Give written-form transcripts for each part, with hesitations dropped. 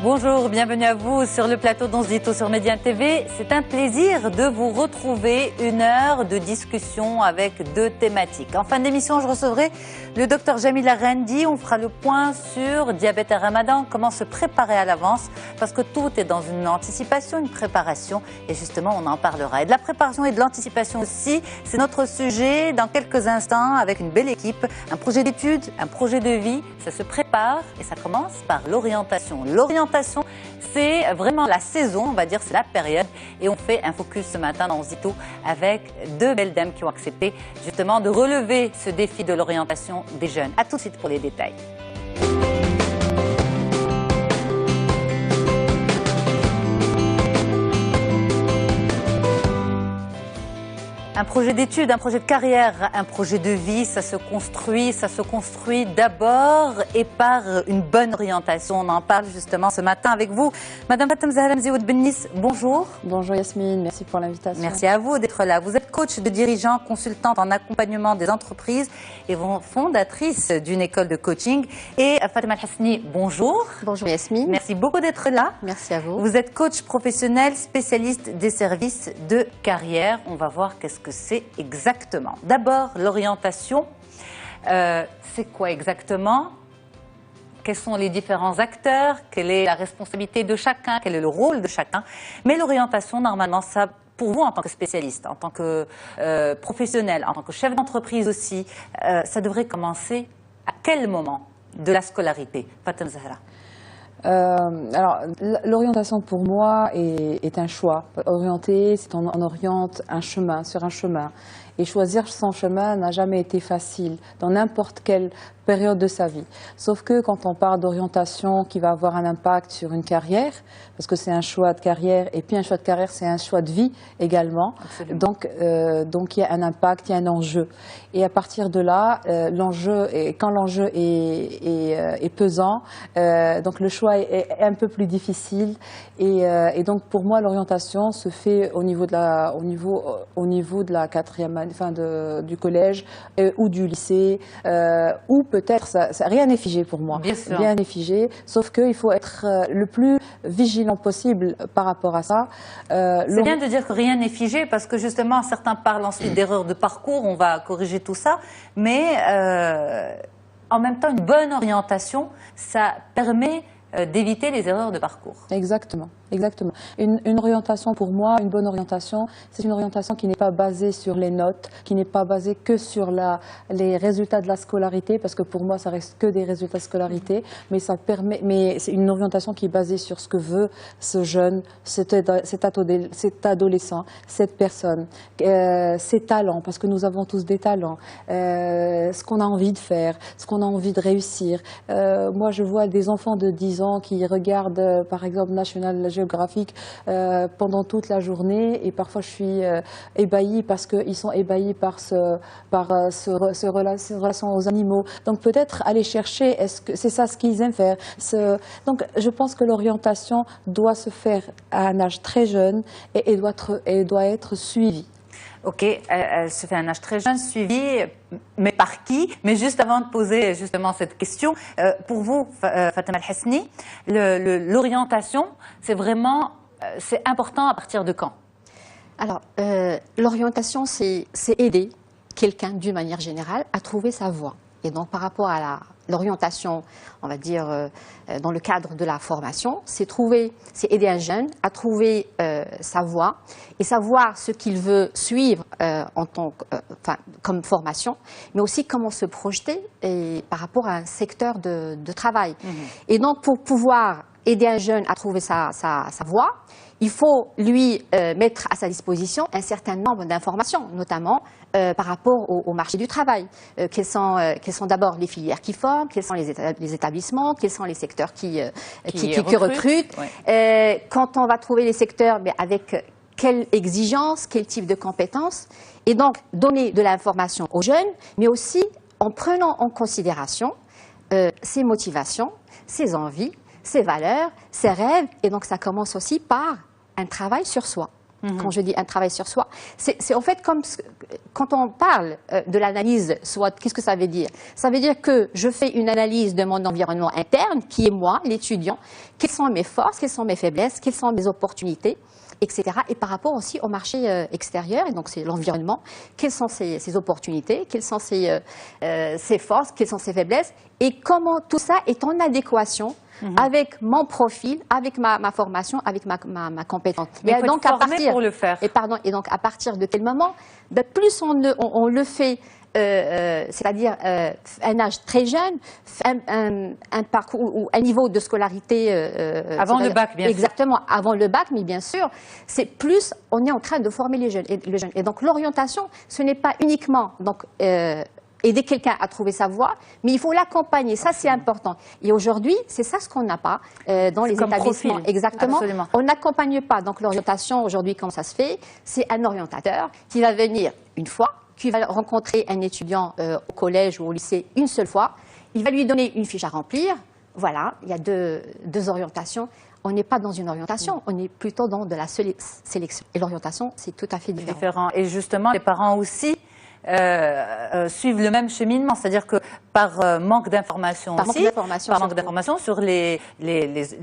Bonjour, bienvenue à vous sur le plateau d'On se dit tout sur Média TV. C'est un plaisir de vous retrouver, une heure de discussion avec deux thématiques. En fin d'émission, je recevrai le docteur Jamila Rendi. On fera le point sur diabète et ramadan, comment se préparer à l'avance, parce que tout est dans une anticipation, une préparation, et justement on en parlera. Et de la préparation et de l'anticipation aussi, c'est notre sujet dans quelques instants avec une belle équipe, un projet d'études, un projet de vie, ça se prépare et ça commence par l'orientation. L'orientation, c'est vraiment la saison, on va dire, c'est la période. Et on fait un focus ce matin dans On se dit tout avec deux belles dames qui ont accepté justement de relever ce défi de l'orientation des jeunes. A tout de suite pour les détails. Un projet d'études, un projet de carrière, un projet de vie, ça se construit d'abord et par une bonne orientation. On en parle justement ce matin avec vous. Madame Fatem Zahra Mzioud Bennis, bonjour. Bonjour Yasmine, merci pour l'invitation. Merci à vous d'être là. Vous êtes coach de dirigeants, consultante en accompagnement des entreprises et fondatrice d'une école de coaching. Et Fatima Al-Hasni, bonjour. Bonjour Yasmine. Merci beaucoup d'être là. Merci à vous. Vous êtes coach professionnel, spécialiste des services de carrière. On va voir qu'est-ce que c'est exactement. D'abord, l'orientation. C'est quoi exactement? Quels sont les différents acteurs? Quelle est la responsabilité de chacun? Quel est le rôle de chacun? Mais l'orientation, normalement, ça, pour vous en tant que spécialiste, en tant que professionnel, en tant que chef d'entreprise aussi, ça devrait commencer à quel moment de la scolarité? Fatem Zahra. Alors, l'orientation pour moi est un choix. Orienter, c'est on oriente un chemin, sur un chemin. Et choisir son chemin n'a jamais été facile dans n'importe quelle période de sa vie. Sauf que quand on parle d'orientation qui va avoir un impact sur une carrière, parce que c'est un choix de carrière, et puis un choix de carrière, c'est un choix de vie également. Donc il y a un impact, il y a un enjeu. Et à partir de là, quand l'enjeu est pesant, donc le choix est un peu plus difficile. Et donc pour moi, l'orientation se fait au niveau de la quatrième année, enfin du collège ou du lycée, ou peut-être, rien n'est figé pour moi. Bien sûr. Rien n'est figé, sauf qu'il faut être le plus vigilant possible par rapport à ça. C'est bien de dire que rien n'est figé, parce que justement, certains parlent ensuite d'erreurs de parcours, on va corriger tout ça, mais en même temps, une bonne orientation, ça permet d'éviter les erreurs de parcours. Exactement. Exactement. Une orientation pour moi, une bonne orientation, c'est une orientation qui n'est pas basée sur les notes, qui n'est pas basée que sur les résultats de la scolarité, parce que pour moi ça reste que des résultats de scolarité, mais c'est une orientation qui est basée sur ce que veut ce jeune, cet adolescent, cette personne, ses talents, parce que nous avons tous des talents, ce qu'on a envie de faire, ce qu'on a envie de réussir. Moi je vois des enfants de 10 ans qui regardent par exemple National Geographic pendant toute la journée, et parfois je suis ébahie parce qu'ils sont ébahis par ces relations aux animaux. Donc peut-être aller chercher, est-ce que c'est ça ce qu'ils aiment faire? Donc je pense que l'orientation doit se faire à un âge très jeune et doit être suivie. Ok, elle se fait à un âge très jeune, suivi, mais par qui? Mais juste avant de poser justement cette question, pour vous, Fatem Al-Hasni, l'orientation, c'est vraiment, c'est important à partir de quand? Alors, l'orientation, c'est aider quelqu'un d'une manière générale à trouver sa voie. Et donc, par rapport à l'orientation, on va dire, dans le cadre de la formation, c'est aider un jeune à trouver sa voie et savoir ce qu'il veut suivre comme formation, mais aussi comment se projeter par rapport à un secteur de travail. Et donc, pour pouvoir aider un jeune à trouver sa voie, il faut lui mettre à sa disposition un certain nombre d'informations, notamment par rapport au marché du travail. Quelles sont d'abord les filières qui forment, quels sont les établissements, quels sont les secteurs qui recrutent. Ouais. Quand on va trouver les secteurs, mais avec quelle exigence, quel type de compétences, et donc donner de l'information aux jeunes, mais aussi en prenant en considération ses motivations, ses envies, ses valeurs, ses rêves, et donc ça commence aussi par un travail sur soi. Quand je dis un travail sur soi, c'est en fait comme quand on parle de l'analyse SWOT, qu'est-ce que ça veut dire? Ça veut dire que je fais une analyse de mon environnement interne, qui est moi, l'étudiant, quelles sont mes forces, quelles sont mes faiblesses, quelles sont mes opportunités, etc. Et par rapport aussi au marché extérieur, et donc c'est l'environnement, quelles sont ses opportunités, quelles sont ses forces, quelles sont ses faiblesses, et comment tout ça est en adéquation avec mon profil, avec ma formation, avec ma compétence. Mais il faut donc, être formé pour le faire. Et donc à partir de quel moment, plus on le fait, c'est-à-dire un âge très jeune, un parcours ou un niveau de scolarité avant le bac, bien sûr. Exactement, avant le bac, mais bien sûr, c'est plus on est en train de former les jeunes. Et donc l'orientation, ce n'est pas uniquement donc aider quelqu'un à trouver sa voie, mais il faut l'accompagner. Ça, c'est important. Et aujourd'hui, c'est ça ce qu'on n'a pas dans les établissements. Profil. Exactement. Absolument. On n'accompagne pas. Donc l'orientation, aujourd'hui, comment ça se fait? C'est un orientateur qui va venir une fois, qui va rencontrer un étudiant au collège ou au lycée une seule fois. Il va lui donner une fiche à remplir. Voilà, il y a deux orientations. On n'est pas dans une orientation, on est plutôt dans de la sélection. Et l'orientation, c'est tout à fait différent. Et justement, les parents aussi suivent le même cheminement, c'est-à-dire que par manque d'informations aussi, par manque d'informations sur les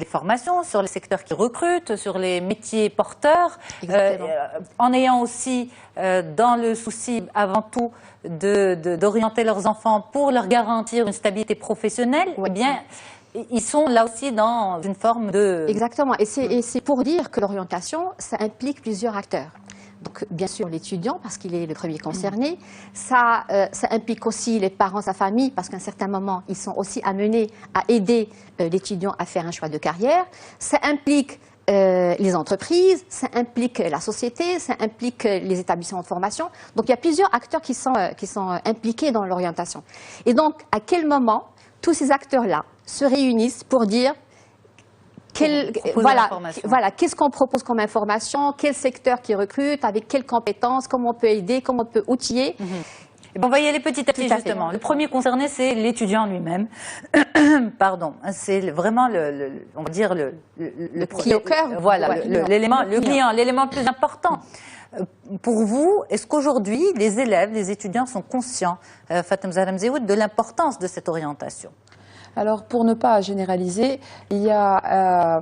formations, sur les secteurs qui recrutent, sur les métiers porteurs, en ayant aussi dans le souci avant tout d'orienter leurs enfants pour leur garantir une stabilité professionnelle, eh bien, ils sont là aussi dans une forme de... Exactement, et c'est pour dire que l'orientation, ça implique plusieurs acteurs. Donc, bien sûr, l'étudiant, parce qu'il est le premier concerné. Ça implique aussi les parents, sa famille, parce qu'à un certain moment, ils sont aussi amenés à aider l'étudiant à faire un choix de carrière. Ça implique les entreprises, ça implique la société, ça implique les établissements de formation. Donc, il y a plusieurs acteurs qui sont impliqués dans l'orientation. Et donc, à quel moment tous ces acteurs-là se réunissent pour dire... Voilà, qu'est-ce qu'on propose comme information, quel secteur qui recrute, avec quelles compétences, comment on peut aider, comment on peut outiller. On va y aller petit à petit, justement. Le premier concerné, c'est l'étudiant lui-même. Pardon, c'est vraiment on va dire qui est au cœur. Voilà, le client, l'élément le plus important. Pour vous, est-ce qu'aujourd'hui, les élèves, les étudiants sont conscients, Fatem Zahra Mzeoud, de l'importance de cette orientation? Alors, pour ne pas généraliser, il y a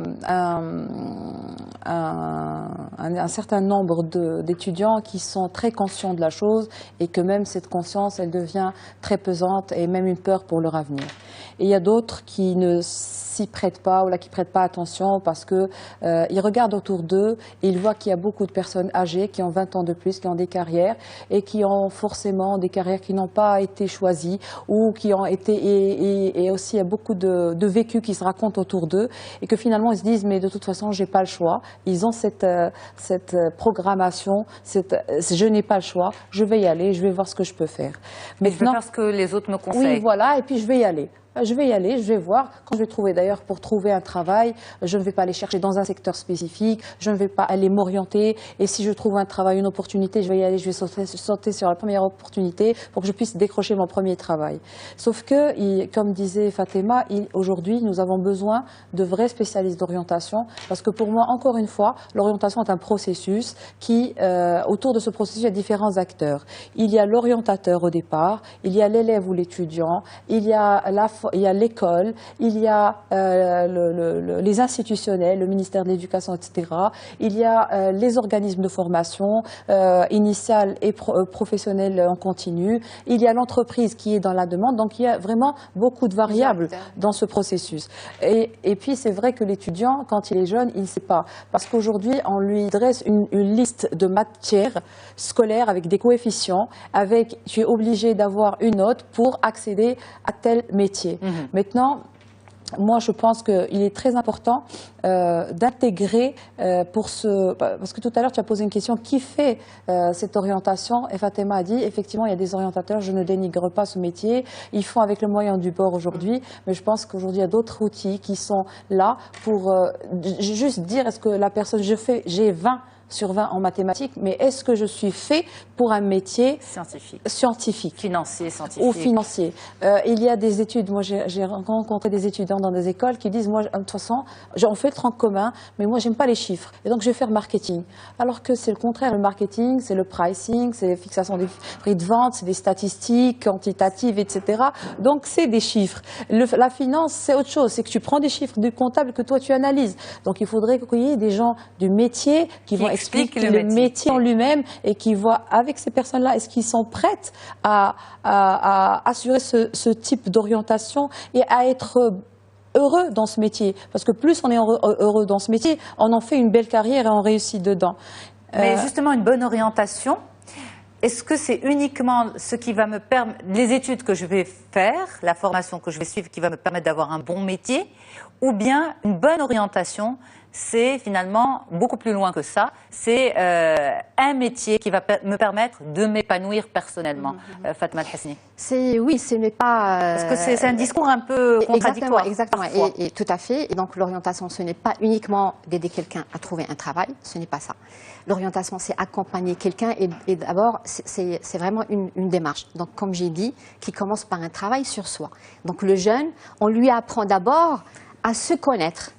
un certain nombre d'étudiants qui sont très conscients de la chose et que même cette conscience, elle devient très pesante et même une peur pour leur avenir. Et il y a d'autres qui ne s'y prêtent pas ou là qui prêtent pas attention parce que ils regardent autour d'eux et ils voient qu'il y a beaucoup de personnes âgées qui ont 20 ans de plus, qui ont des carrières et qui ont forcément des carrières qui n'ont pas été choisies ou qui ont été et aussi il y a beaucoup de vécus qui se racontent autour d'eux et que finalement ils se disent mais de toute façon j'ai pas le choix. Ils ont cette programmation, je n'ai pas le choix, je vais y aller, je vais voir ce que je peux faire. Mais je vais faire ce que les autres me conseillent. Oui, voilà, et puis je vais y aller. Je vais y aller, je vais voir. Quand je vais trouver, d'ailleurs, pour trouver un travail, je ne vais pas aller chercher dans un secteur spécifique, je ne vais pas aller m'orienter. Et si je trouve un travail, une opportunité, je vais y aller, je vais sauter sur la première opportunité pour que je puisse décrocher mon premier travail. Sauf que, comme disait Fatema, aujourd'hui, nous avons besoin de vrais spécialistes d'orientation parce que pour moi, encore une fois, l'orientation est un processus qui, autour de ce processus, il y a différents acteurs. Il y a l'orientateur au départ, il y a l'élève ou l'étudiant, il y a l'école, il y a les institutionnels, le ministère de l'Éducation, etc. Il y a les organismes de formation initiale et professionnelle en continu. Il y a l'entreprise qui est dans la demande. Donc, il y a vraiment beaucoup de variables dans ce processus. Et puis, c'est vrai que l'étudiant, quand il est jeune, il ne sait pas. Parce qu'aujourd'hui, on lui dresse une liste de matières scolaires avec des coefficients, tu es obligé d'avoir une note pour accéder à tel métier. Maintenant, moi, je pense qu'il est très important d'intégrer parce que tout à l'heure, tu as posé une question, qui fait cette orientation? Et Fatema a dit, effectivement, il y a des orientateurs, je ne dénigre pas ce métier, ils font avec le moyen du bord aujourd'hui, mais je pense qu'aujourd'hui, il y a d'autres outils qui sont là pour juste dire, est-ce que la personne, j'ai 20 sur 20 en mathématiques, mais est-ce que je suis fait pour un métier scientifique, financier, scientifique ou financier? Il y a des études, moi j'ai rencontré des étudiants dans des écoles qui disent, moi de toute façon, on fait le tronc commun, mais moi j'aime pas les chiffres, et donc je vais faire marketing. Alors que c'est le contraire, le marketing, c'est le pricing, c'est la fixation des prix de vente, c'est des statistiques quantitatives, etc. Donc c'est des chiffres. La finance, c'est autre chose, c'est que tu prends des chiffres du comptable que toi tu analyses. Donc il faudrait qu'il y ait des gens du métier qui vont expliquer le métier en lui-même et qui voient avec ces personnes-là, est-ce qu'ils sont prêtes à assurer ce type d'orientation et à être heureux dans ce métier. Parce que plus on est heureux dans ce métier, on en fait une belle carrière et on réussit dedans. Mais justement, une bonne orientation, est-ce que c'est uniquement ce qui va me permettre, les études que je vais faire, la formation que je vais suivre qui va me permettre d'avoir un bon métier, ou bien une bonne orientation, c'est finalement beaucoup plus loin que ça, c'est un métier qui va me permettre de m'épanouir personnellement, Fatma El-Hasni? Oui, ce n'est pas... Parce que c'est un discours un peu contradictoire. Exactement, et tout à fait. Et donc l'orientation, ce n'est pas uniquement d'aider quelqu'un à trouver un travail, ce n'est pas ça. L'orientation, c'est accompagner quelqu'un et d'abord, c'est vraiment une démarche. Donc comme j'ai dit, qui commence par un travail sur soi. Donc le jeune, on lui apprend d'abord à se connaître,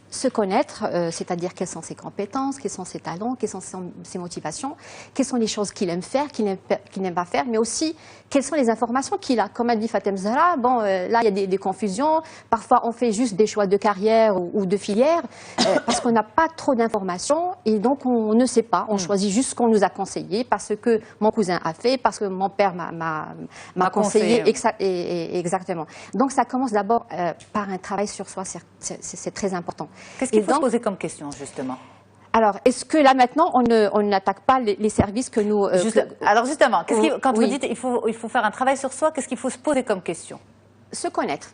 c'est-à-dire quelles sont ses compétences, quels sont ses talents, quelles sont ses motivations, quelles sont les choses qu'il aime faire, qu'il n'aime pas faire, mais aussi quelles sont les informations qu'il a. Comme a dit Fatem Zahra, bon, là il y a des confusions, parfois on fait juste des choix de carrière ou de filière, parce qu'on n'a pas trop d'informations et donc on ne sait pas, on choisit juste ce qu'on nous a conseillé, parce que mon cousin a fait, parce que mon père m'a conseillé, exactement. Donc ça commence d'abord par un travail sur soi, c'est très important. Qu'est-ce qu'il faut se poser comme question, justement? Alors, est-ce que là, maintenant, on n'attaque pas les services que nous... Alors, justement, quand vous dites qu'il faut faire un travail sur soi, qu'est-ce qu'il faut se poser comme question? Se connaître.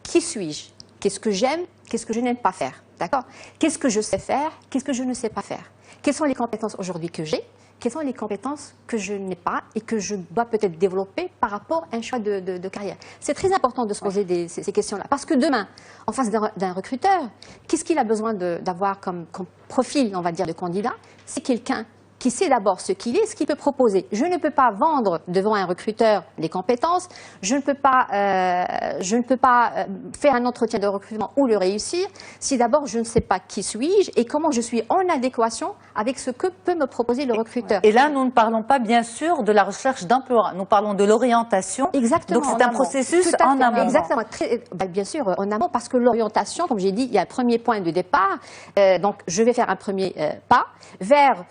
Qui suis-je? Qu'est-ce que j'aime? Qu'est-ce que je n'aime pas faire? D'accord? Qu'est-ce que je sais faire? Qu'est-ce que je ne sais pas faire? Quelles sont les compétences aujourd'hui que j'ai? Quelles sont les compétences que je n'ai pas et que je dois peut-être développer par rapport à un choix de carrière? C'est très important de se poser ces questions-là. Parce que demain, en face d'un recruteur, qu'est-ce qu'il a besoin d'avoir comme profil, on va dire, de candidat? C'est quelqu'un qui sait d'abord ce qu'il est, ce qu'il peut proposer. Je ne peux pas vendre devant un recruteur les compétences, je ne peux pas faire un entretien de recrutement ou le réussir si d'abord je ne sais pas qui suis-je et comment je suis en adéquation avec ce que peut me proposer le recruteur. Et là, nous ne parlons pas bien sûr de la recherche d'emploi, nous parlons de l'orientation. Exactement. Donc c'est un processus en amont. Exactement, bien sûr en amont, parce que l'orientation, comme j'ai dit, il y a un premier point de départ, donc je vais faire un premier pas vers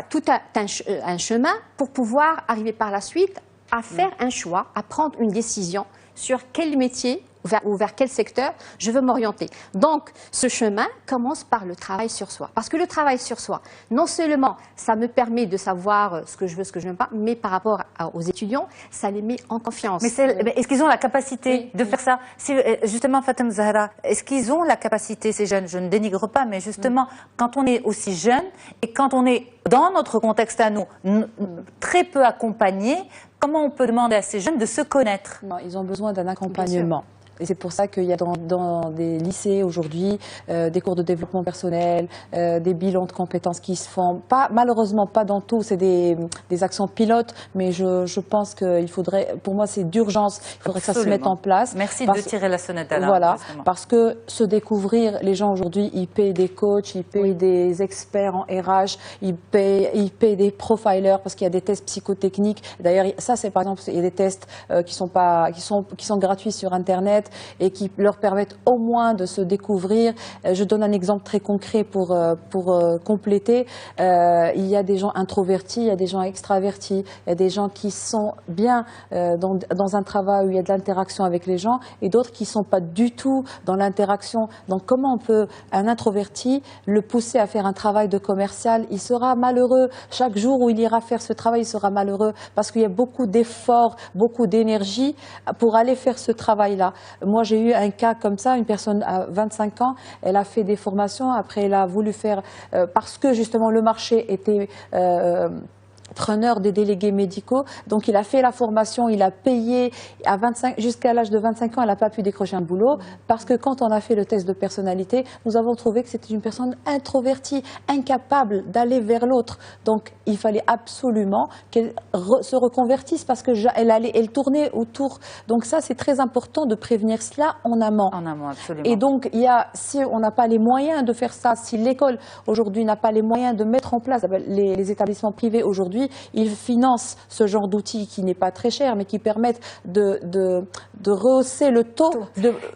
tout un chemin pour pouvoir arriver par la suite à faire un choix, à prendre une décision sur quel métier ou vers quel secteur je veux m'orienter. Donc, ce chemin commence par le travail sur soi. Parce que le travail sur soi, non seulement ça me permet de savoir ce que je veux, ce que je n'aime pas, mais par rapport aux étudiants, ça les met en confiance. Mais est-ce qu'ils ont la capacité de faire ça? Justement, Fatem Zahra, est-ce qu'ils ont la capacité, ces jeunes? Je ne dénigre pas, mais justement, quand on est aussi jeune et quand on est dans notre contexte à nous, très peu accompagné, comment on peut demander à ces jeunes de se connaître? Non, ils ont besoin d'un accompagnement. Et c'est pour ça qu'il y a dans des lycées aujourd'hui des cours de développement personnel, des bilans de compétences qui se font. Malheureusement, pas dans tout, c'est des actions pilotes, mais je pense qu'il faudrait, pour moi c'est d'urgence, il faudrait que ça se mette en place. Merci de tirer la sonnette d'alarme. Voilà, parce que se découvrir, les gens aujourd'hui, ils payent des coachs, ils payent des experts en RH, ils payent des profilers parce qu'il y a des tests psychotechniques. D'ailleurs, ça c'est par exemple, il y a des tests qui sont gratuits sur Internet et qui leur permettent au moins de se découvrir. Je donne un exemple très concret pour compléter. Il y a des gens introvertis, il y a des gens extravertis, il y a des gens qui sont bien dans un travail où il y a de l'interaction avec les gens et d'autres qui ne sont pas du tout dans l'interaction. Donc comment on peut, un introverti, le pousser à faire un travail de commercial? Il sera malheureux. Chaque jour où il ira faire ce travail, il sera malheureux parce qu'il y a beaucoup d'efforts, beaucoup d'énergie pour aller faire ce travail-là. Moi, j'ai eu un cas comme ça, une personne à 25 ans, elle a fait des formations, après elle a voulu faire, parce que justement le marché était preneur des délégués médicaux. Donc il a fait la formation, il a payé. Jusqu'à l'âge de 25 ans, elle n'a pas pu décrocher un boulot parce que quand on a fait le test de personnalité, nous avons trouvé que c'était une personne introvertie, incapable d'aller vers l'autre. Donc il fallait absolument qu'elle se reconvertisse parce qu'elle tournait autour. Donc ça, c'est très important de prévenir cela en amont. En amont, absolument. Et donc, si on n'a pas les moyens de faire ça, si l'école aujourd'hui n'a pas les moyens de mettre en place, les établissements privés aujourd'hui, ils financent ce genre d'outils qui n'est pas très cher, mais qui permettent de rehausser le taux.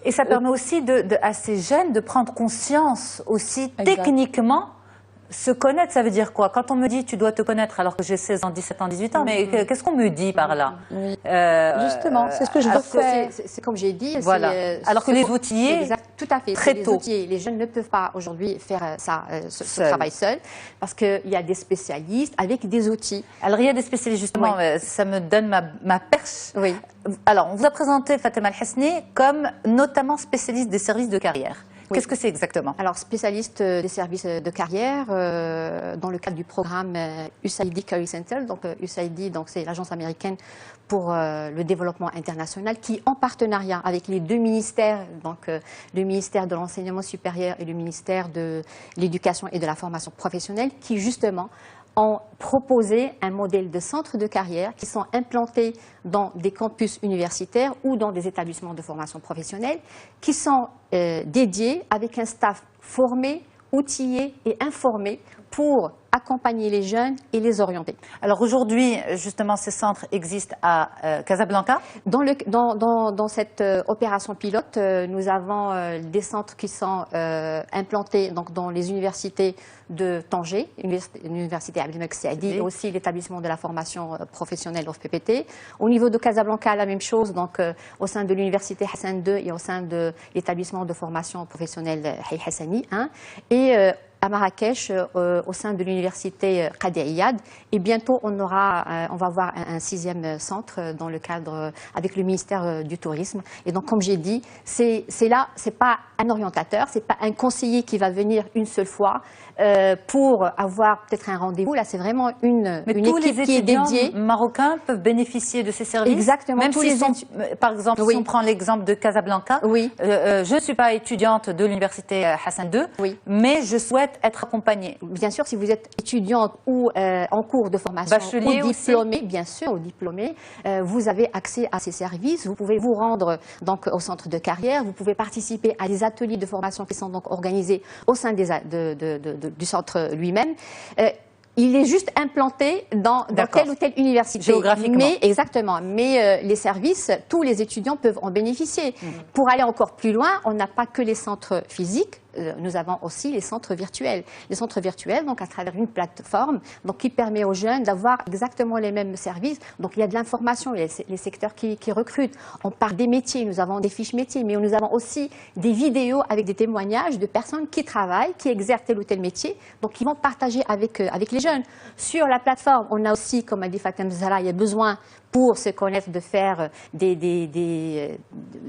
Et ça permet aussi à ces jeunes de prendre conscience aussi techniquement. Se connaître, ça veut dire quoi? Quand on me dit tu dois te connaître alors que j'ai 16 ans, 17 ans, 18 ans, mais qu'est-ce qu'on me dit par là? Justement, c'est ce que je veux faire. C'est comme j'ai dit. Voilà. Alors que les outillés, tout à fait, très tôt. Les jeunes ne peuvent pas aujourd'hui faire ce travail seul parce qu'il y a des spécialistes avec des outils. Alors il y a des spécialistes justement, ça me donne ma perche. Oui. Alors on vous a présenté Fatima El-Hasni comme notamment spécialiste des services de carrière. Qu'est-ce que c'est exactement? Alors, spécialiste des services de carrière dans le cadre du programme USAID Career Center. Donc, USAID, c'est l'agence américaine pour le développement international qui, en partenariat avec les deux ministères, donc le ministère de l'enseignement supérieur et le ministère de l'éducation et de la formation professionnelle, qui justement ont proposé un modèle de centres de carrière qui sont implantés dans des campus universitaires ou dans des établissements de formation professionnelle qui sont dédiés avec un staff formé, outillé et informé pour accompagner les jeunes et les orienter. Alors aujourd'hui, justement, ces centres existent à Casablanca. Dans cette opération pilote, nous avons des centres qui sont implantés donc, dans les universités de Tanger, l'université Abdelmalek Saadi et aussi l'établissement de la formation professionnelle OFPPT. Au niveau de Casablanca, la même chose, donc au sein de l'université Hassan II et au sein de l'établissement de formation professionnelle Hay Hassani 1. Et à Marrakech, au sein de l'université Qadi Iyad. Et bientôt, on va avoir un 6e centre dans le cadre avec le ministère du Tourisme. Et donc, comme j'ai dit, c'est pas un orientateur, c'est pas un conseiller qui va venir une seule fois pour avoir peut-être un rendez-vous. Là, c'est vraiment une équipe qui est dédiée. Tous les étudiants marocains peuvent bénéficier de ces services. Exactement. Même par exemple, si on prend l'exemple de Casablanca, je ne suis pas étudiante de l'université Hassan II, mais je souhaite être accompagnée. Bien sûr, si vous êtes étudiante ou en cours de formation bachelier ou diplômée, bien sûr, ou diplômée, vous avez accès à ces services. Vous pouvez vous rendre donc au centre de carrière. Vous pouvez participer à des ateliers de formation qui sont donc organisés au sein du centre lui-même. Il est juste implanté dans telle ou telle université. Géographiquement. Exactement. Mais les services, tous les étudiants peuvent en bénéficier. Pour aller encore plus loin, on n'a pas que les centres physiques. Nous avons aussi les centres virtuels. Les centres virtuels, donc à travers une plateforme, donc qui permet aux jeunes d'avoir exactement les mêmes services. Donc il y a de l'information, il y a les secteurs qui recrutent. On parle des métiers, nous avons des fiches métiers, mais nous avons aussi des vidéos avec des témoignages de personnes qui travaillent, qui exercent tel ou tel métier, donc qui vont partager avec les jeunes. Sur la plateforme, on a aussi, comme a dit Fatima Zahra, il y a besoin pour se connaître de faire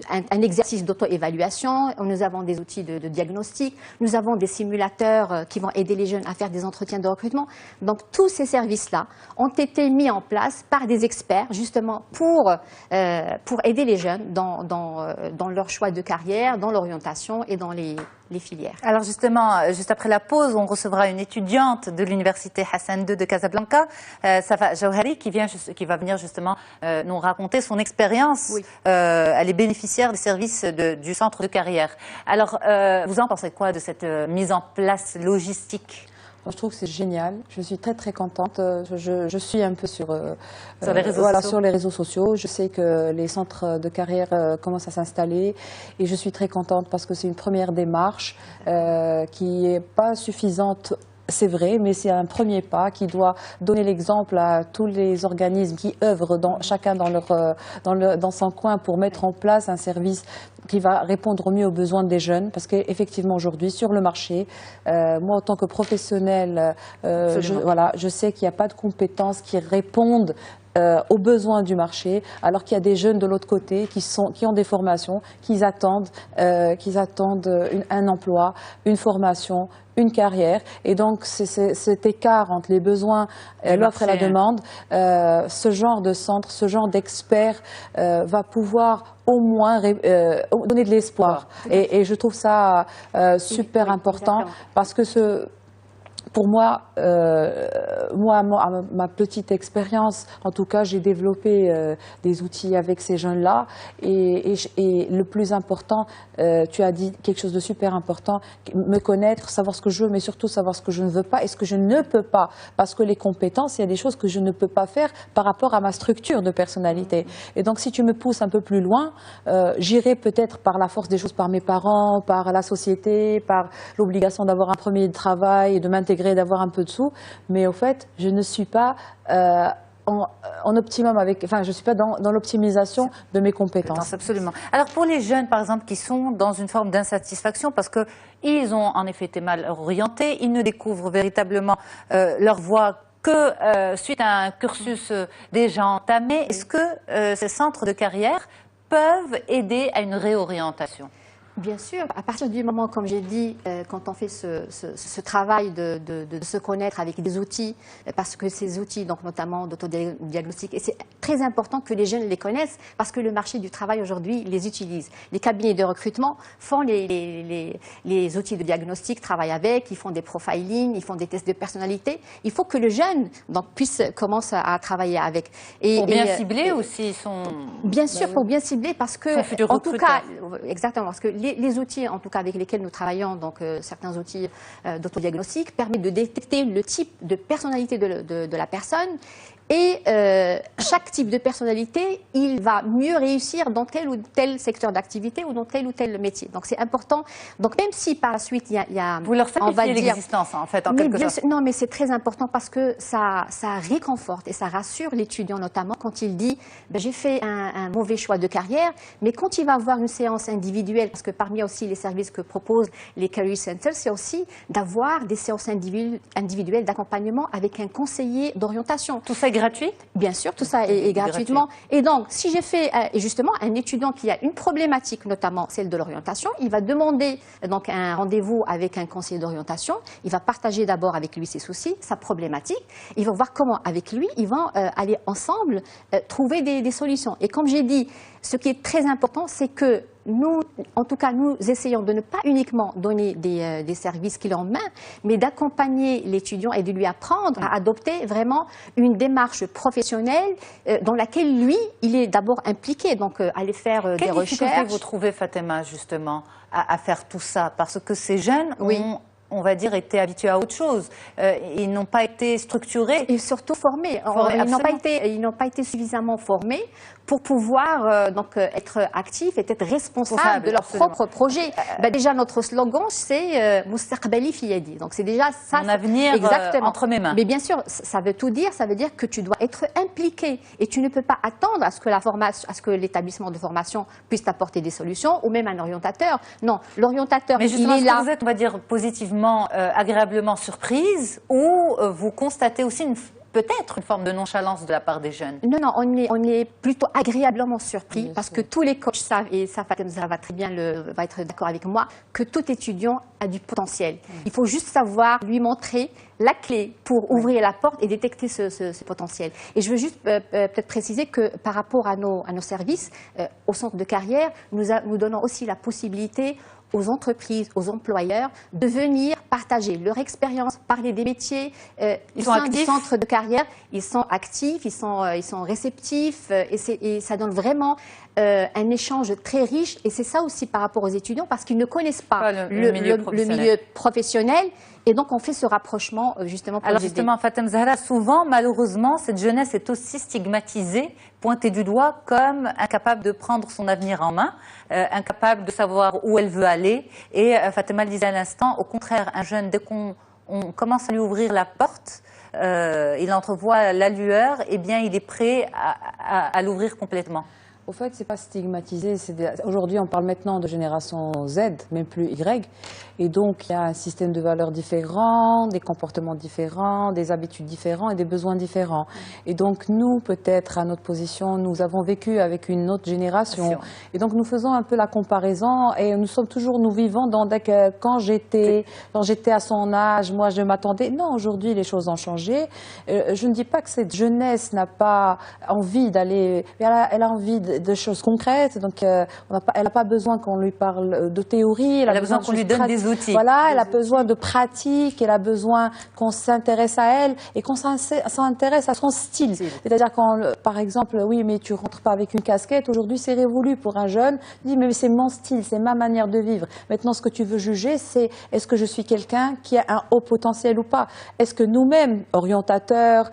un exercice d'auto-évaluation. Nous avons des outils de diagnostic. Nous avons des simulateurs qui vont aider les jeunes à faire des entretiens de recrutement. Donc, tous ces services-là ont été mis en place par des experts, justement, pour aider les jeunes dans leur choix de carrière, dans l'orientation et dans les filières. Alors justement, juste après la pause, on recevra une étudiante de l'université Hassan II de Casablanca, Safa Jawhari, qui va venir justement nous raconter son expérience. Oui. Elle est bénéficiaire des services du centre de carrière. Alors, vous en pensez quoi de cette mise en place logistique ? Je trouve que c'est génial. Je suis très très contente. Je suis un peu sur les réseaux sociaux. Je sais que les centres de carrière commencent à s'installer et je suis très contente parce que c'est une première démarche qui n'est pas suffisante. C'est vrai, mais c'est un premier pas qui doit donner l'exemple à tous les organismes qui œuvrent chacun dans son coin pour mettre en place un service qui va répondre au mieux aux besoins des jeunes. Parce qu'effectivement, aujourd'hui, sur le marché, moi, en tant que professionnelle, je sais qu'il n'y a pas de compétences qui répondent aux besoins du marché, alors qu'il y a des jeunes de l'autre côté qui ont des formations, qui attendent un emploi, une formation, une carrière. Et donc, c'est cet écart entre les besoins, l'offre et la demande. Ce genre de centre, ce genre d'expert va pouvoir au moins donner de l'espoir. Et je trouve ça super important parce que pour moi, ma petite expérience, en tout cas, j'ai développé des outils avec ces jeunes-là. Et le plus important, tu as dit quelque chose de super important, me connaître, savoir ce que je veux, mais surtout savoir ce que je ne veux pas et ce que je ne peux pas. Parce que les compétences, il y a des choses que je ne peux pas faire par rapport à ma structure de personnalité. Et donc, si tu me pousses un peu plus loin, j'irai peut-être par la force des choses, par mes parents, par la société, par l'obligation d'avoir un premier travail, de m'intégrer, d'avoir un peu de sous, mais au fait, je ne suis pas en optimum je suis pas dans l'optimisation de mes compétences. Absolument. Alors pour les jeunes, par exemple, qui sont dans une forme d'insatisfaction parce que ils ont en effet été mal orientés, ils ne découvrent véritablement leur voie que suite à un cursus déjà entamé, est-ce que ces centres de carrière peuvent aider à une réorientation ? Bien sûr, à partir du moment, comme j'ai dit, quand on fait ce travail de se connaître avec des outils, parce que ces outils, donc notamment d'autodiagnostic, et c'est très important que les jeunes les connaissent, parce que le marché du travail aujourd'hui les utilise. Les cabinets de recrutement font les outils de diagnostic, travaillent avec, ils font des profiling, ils font des tests de personnalité. Il faut que le jeune puisse commencer à travailler avec. Pour bien cibler aussi son... Bien sûr, pour bien cibler, parce que, en tout cas, exactement, parce que les outils, en tout cas avec lesquels nous travaillons, donc certains outils d'autodiagnostic, permettent de détecter le type de personnalité de la personne. Et chaque type de personnalité, il va mieux réussir dans tel ou tel secteur d'activité ou dans tel ou tel métier. Donc c'est important. Donc même si par la suite il y a vous leur simplifiez l'existence en fait en quelque sorte. Non, mais c'est très important parce que ça réconforte et ça rassure l'étudiant notamment quand il dit j'ai fait un mauvais choix de carrière, mais quand il va avoir une séance individuelle, parce que parmi aussi les services que proposent les Career Centers, c'est aussi d'avoir des séances individuelles d'accompagnement avec un conseiller d'orientation. Tout ça est gratuit ? Bien sûr, tout ça est gratuitement. Gratuit. Et donc, si j'ai fait justement un étudiant qui a une problématique, notamment celle de l'orientation, il va demander donc un rendez-vous avec un conseiller d'orientation. Il va partager d'abord avec lui ses soucis, sa problématique. Il va voir comment, avec lui, ils vont aller ensemble trouver des solutions. Et comme j'ai dit, ce qui est très important, c'est que nous, en tout cas, nous essayons de ne pas uniquement donner des services qu'il a en main, mais d'accompagner l'étudiant et de lui apprendre à adopter vraiment une démarche professionnelle dans laquelle lui, il est d'abord impliqué, donc aller faire des recherches. Quelle difficulté vous trouvez, Fatima, justement, à faire tout ça? Parce que ces jeunes ont, on va dire, été habitués à autre chose. Ils n'ont pas été structurés. Et surtout formés. Ils n'ont pas été suffisamment formés pour pouvoir être actifs et être responsables de leur propre projet. Déjà, notre slogan, c'est Mustaqbali fi yadi. Donc, c'est déjà ça. Mon avenir entre mes mains. Mais bien sûr, ça veut tout dire. Ça veut dire que tu dois être impliqué. Et tu ne peux pas attendre à ce que l'établissement de formation puisse t'apporter des solutions, ou même un orientateur. Non, l'orientateur, il est là. Vous êtes, on va dire, positivement, agréablement surprise, ou vous constatez aussi peut-être une forme de nonchalance de la part des jeunes? Non, on est plutôt agréablement surpris parce que tous les coachs savent, et ça va très bien va être d'accord avec moi, que tout étudiant a du potentiel. Il faut juste savoir lui montrer la clé pour ouvrir la porte et détecter ce potentiel. Et je veux juste peut-être préciser que par rapport à nos services, au centre de carrière, nous donnons aussi la possibilité aux entreprises, aux employeurs, de venir partager leur expérience, parler des métiers. Ils sont actifs. Du centre de carrière, ils sont actifs, ils sont réceptifs, et ça donne vraiment un échange très riche. Et c'est ça aussi par rapport aux étudiants, parce qu'ils ne connaissent pas le milieu professionnel. Et donc, on fait ce rapprochement, justement, pour Alors, justement, Fatem Zahra, souvent, malheureusement, cette jeunesse est aussi stigmatisée, pointée du doigt comme incapable de prendre son avenir en main, incapable de savoir où elle veut aller. Et Fatima le disait à l'instant, au contraire, un jeune, dès qu'on commence à lui ouvrir la porte, il entrevoit la lueur, eh bien, il est prêt à l'ouvrir complètement. Au fait, c'est pas stigmatisé. Aujourd'hui, on parle maintenant de génération Z, même plus Y. Et donc, il y a un système de valeurs différent, des comportements différents, des habitudes différentes et des besoins différents. Et donc, nous, peut-être, à notre position, nous avons vécu avec une autre génération. Et donc, nous faisons un peu la comparaison et nous vivons quand j'étais à son âge, moi, je m'attendais. Non, aujourd'hui, les choses ont changé. Je ne dis pas que cette jeunesse n'a pas envie d'aller, elle a envie de choses concrètes, donc elle n'a pas besoin qu'on lui parle de théorie, elle a besoin qu'on lui donne des outils. Voilà, elle a besoin de pratique, elle a besoin qu'on s'intéresse à elle et qu'on s'intéresse à son style. C'est-à-dire par exemple, oui, mais tu rentres pas avec une casquette, aujourd'hui c'est révolu pour un jeune, il dit mais c'est mon style, c'est ma manière de vivre. Maintenant, ce que tu veux juger, c'est est-ce que je suis quelqu'un qui a un haut potentiel ou pas? Est-ce que nous-mêmes, orientateurs,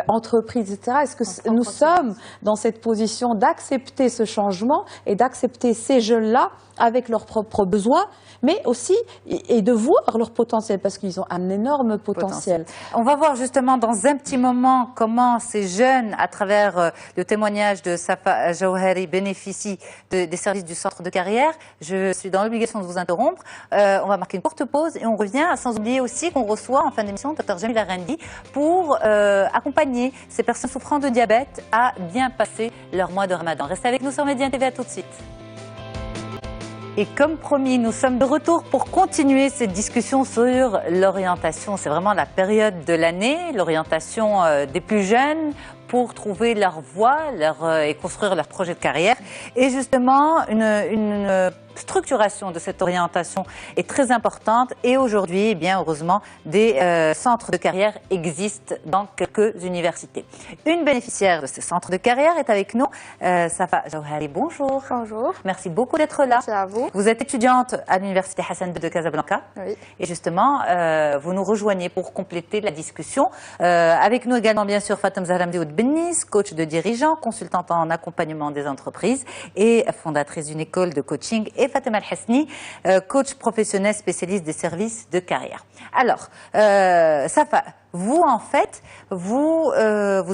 entreprises, etc., est-ce que nous sommes dans cette position d'accepter ce changement et d'accepter ces jeunes-là avec leurs propres besoins, mais aussi et de voir leur potentiel parce qu'ils ont un énorme potentiel. On va voir justement dans un petit moment comment ces jeunes, à travers le témoignage de Safa Jawhari, bénéficient des services du centre de carrière. Je suis dans l'obligation de vous interrompre. On va marquer une courte pause et on revient, sans oublier aussi qu'on reçoit en fin d'émission Dr Jamila Rendi pour accompagner ces personnes souffrant de diabète à bien passer leur mois de Ramadan. Restez avec nous sur Média TV, à tout de suite. Et comme promis, nous sommes de retour pour continuer cette discussion sur l'orientation. C'est vraiment la période de l'année, l'orientation des plus jeunes pour trouver leur voie et construire leur projet de carrière. Et justement, une structuration de cette orientation est très importante. Et aujourd'hui, eh bien heureusement, des centres de carrière existent dans quelques universités. Une bénéficiaire de ces centres de carrière est avec nous, Safa Jawhari. Bonjour. Bonjour. Merci beaucoup d'être là. Merci à vous. Vous êtes étudiante à l'université Hassan II de Casablanca. Oui. Et justement, vous nous rejoignez pour compléter la discussion. Avec nous également, bien sûr, Fatem Zahramdi Benis, coach de dirigeants, consultante en accompagnement des entreprises et fondatrice d'une école de coaching, et Fatem Al-Hasni, coach professionnel spécialiste des services de carrière. Alors, Safa, vous en fait, vous